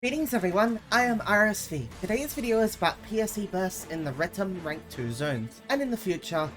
Greetings everyone, I am RSV. Today's video is about Pse Burst in the Retem Rank 2 zones, and in the future,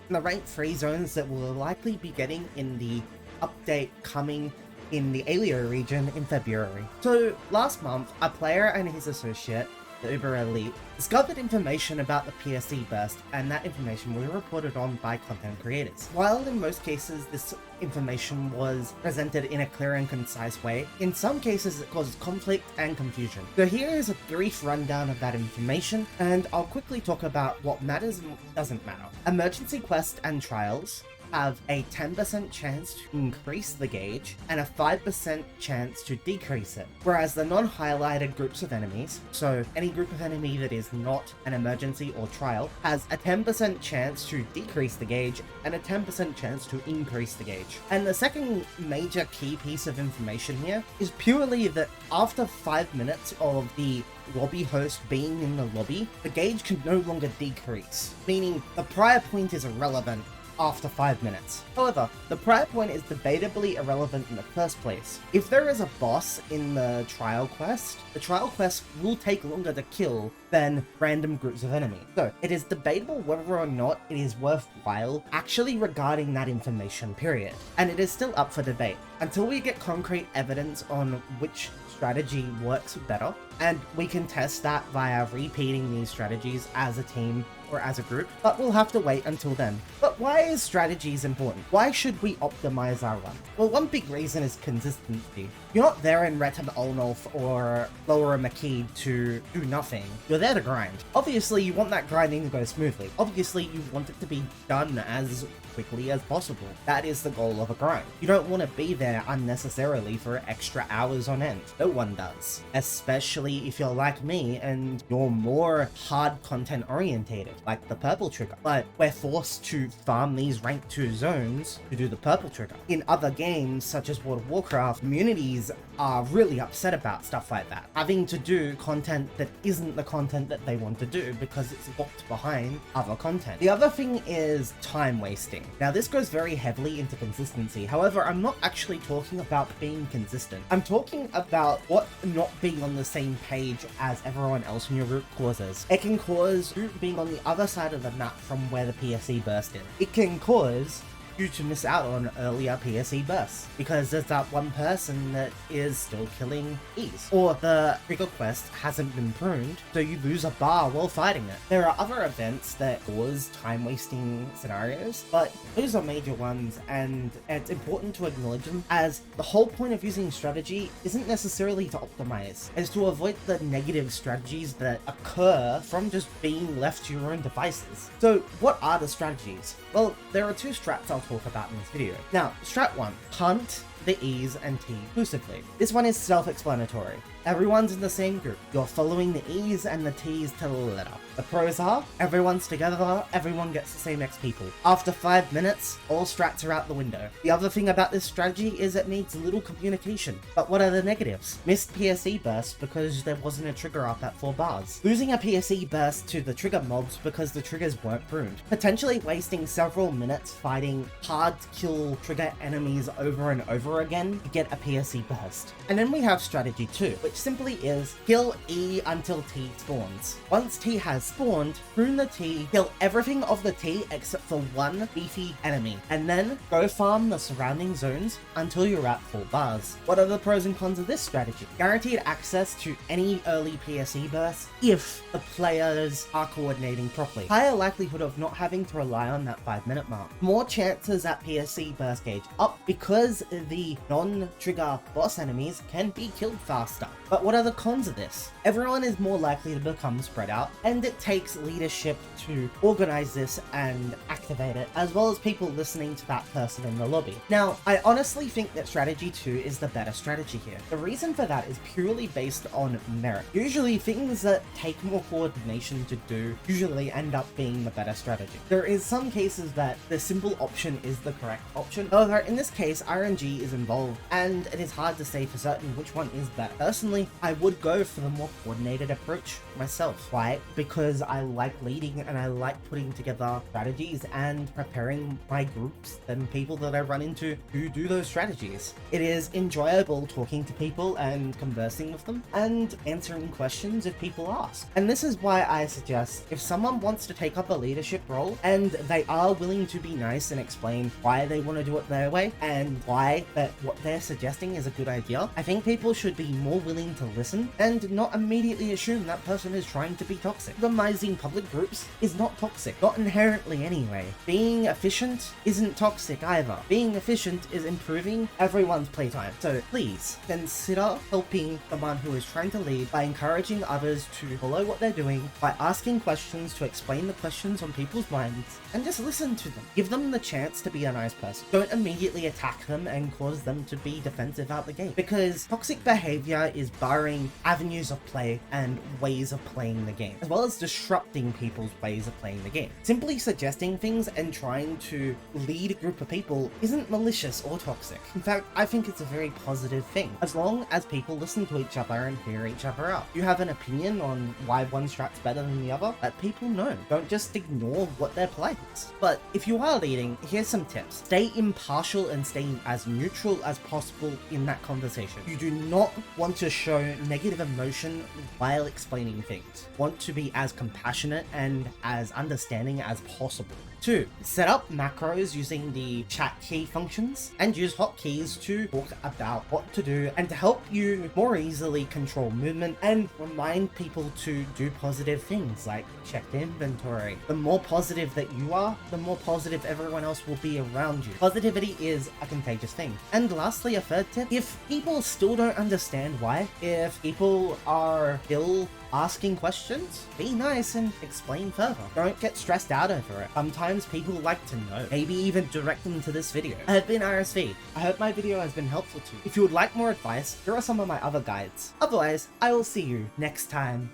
in the Rank 3 zones that we'll likely be getting in the update coming in the Alio region in February. So last month, a player and his associate, the Uber Elite, discovered information about the Pse Burst, and that information was reported on by content creators. While in most cases this information was presented in a clear and concise way, in some cases it caused conflict and confusion. So here is a brief rundown of that information, and I'll quickly talk about what matters and what doesn't matter. Emergency quests and trials have a 10% chance to increase the gauge and a 5% chance to decrease it, whereas the non-highlighted groups of enemies, so any group of enemy that is not an emergency or trial, has a 10% chance to decrease the gauge and a 10% chance to increase the gauge. And the second major key piece of information here is purely that after 5 minutes of the lobby host being in the lobby, the gauge can no longer decrease, meaning the prior point is irrelevant after 5 minutes. However, the prior point is debatably irrelevant in the first place. If there is a boss in the trial quest, the trial quest will take longer to kill than random groups of enemies. So it is debatable whether or not it is worthwhile actually regarding that information, period. And it is still up for debate until we get concrete evidence on which strategy works better, and we can test that via repeating these strategies as a team or as a group, but we'll have to wait until then. But why is strategies important? Why should we optimize our run? Well, one big reason is consistency. You're not there in Retem Olnolf or Lower McKee to do nothing. You're there to grind. Obviously, you want that grinding to go smoothly. Obviously, you want it to be done as quickly as possible. That is the goal of a grind. You don't want to be there unnecessarily for extra hours on end. No one does. Especially if you're like me and you're more hard content orientated, like the purple trigger. But we're forced to farm these rank 2 zones to do the purple trigger. In other games, such as World of Warcraft, communities are really upset about stuff like that. Having to do content that isn't the content that they want to do because it's locked behind other content. The other thing is time wasting. Now this goes very heavily into consistency. However, I'm not actually talking about being consistent. I'm talking about what not being on the same page as everyone else in your group causes. It can cause you being on the other side of the map from where the Pse Burst is. It can cause you to miss out on earlier Pse bursts because there's that one person that is still killing E's, or the trigger quest hasn't been pruned, so you lose a bar while fighting it. There are other events that cause time wasting scenarios, but those are major ones, and it's important to acknowledge them, as the whole point of using strategy isn't necessarily to optimize, it's to avoid the negative strategies that occur from just being left to your own devices. So what are the strategies? Well, there are two strats I'll talk about in this video. Now, strat 1, hunt the E's and T exclusively. This one is self-explanatory. Everyone's in the same group. You're following the E's and the T's to the letter. The pros are, everyone's together, everyone gets the same XP pool. After 5 minutes, all strats are out the window. The other thing about this strategy is it needs little communication. But what are the negatives? Missed Pse Burst because there wasn't a trigger up at 4 bars. Losing a Pse Burst to the trigger mobs because the triggers weren't pruned. Potentially wasting several minutes fighting hard to kill trigger enemies over and over again to get a Pse Burst. And then we have strategy 2, which simply is kill E until T spawns. Once T has spawned, prune the T, kill everything of the T except for one beefy enemy, and then go farm the surrounding zones until you're at 4 bars. What are the pros and cons of this strategy? Guaranteed access to any early Pse bursts if the players are coordinating properly. Higher likelihood of not having to rely on that 5-minute mark. More chances at Pse burst gauge up because the non-trigger boss enemies can be killed faster. But what are the cons of this? Everyone is more likely to become spread out, and it takes leadership to organize this and activate it, as well as people listening to that person in the lobby. Now, I honestly think that strategy 2 is the better strategy here. The reason for that is purely based on merit. Usually things that take more coordination to do usually end up being the better strategy. There is some cases that the simple option is the correct option. However, in this case, RNG is involved, and it is hard to say for certain which one is better. Personally, I would go for the more coordinated approach myself. Why? Because I like leading and I like putting together strategies and preparing my groups and people that I run into to do those strategies. It is enjoyable talking to people and conversing with them and answering questions if people ask. And this is why I suggest if someone wants to take up a leadership role and they are willing to be nice and explain why they want to do it their way and why that what they're suggesting is a good idea, I think people should be more willing to listen and not immediately assume that person is trying to be toxic. Organizing public groups is not toxic, not inherently anyway. Being efficient isn't toxic either. Being efficient is improving everyone's playtime. So please consider helping someone who is trying to lead by encouraging others to follow what they're doing, by asking questions to explain the questions on people's minds, and just listen to them. Give them the chance to be a nice person. Don't immediately attack them and cause them to be defensive out the gate, because toxic behavior is barring avenues of play and ways of playing the game, as well as disrupting people's ways of playing the game. Simply suggesting things and trying to lead a group of people isn't malicious or toxic. In fact, I think it's a very positive thing, as long as people listen to each other and hear each other out. You have an opinion on why one strat's better than the other, let people know. Don't just ignore what their play is. But if you are leading, here's some tips. Stay impartial and stay as neutral as possible in that conversation. You do not want to show negative emotion while explaining things. Want to be as compassionate and as understanding as possible. 2. Set up macros using the chat key functions and use hotkeys to talk about what to do and to help you more easily control movement and remind people to do positive things like check the inventory. The more positive that you are, the more positive everyone else will be around you. Positivity is a contagious thing. And lastly, a third tip, if people still don't understand why, if people are still asking questions, be nice and explain further. Don't get stressed out over it. Sometimes people like to know. Maybe even direct them to this video. I have been RSV. I hope my video has been helpful to you. If you would like more advice, here are some of my other guides. Otherwise, I will see you next time.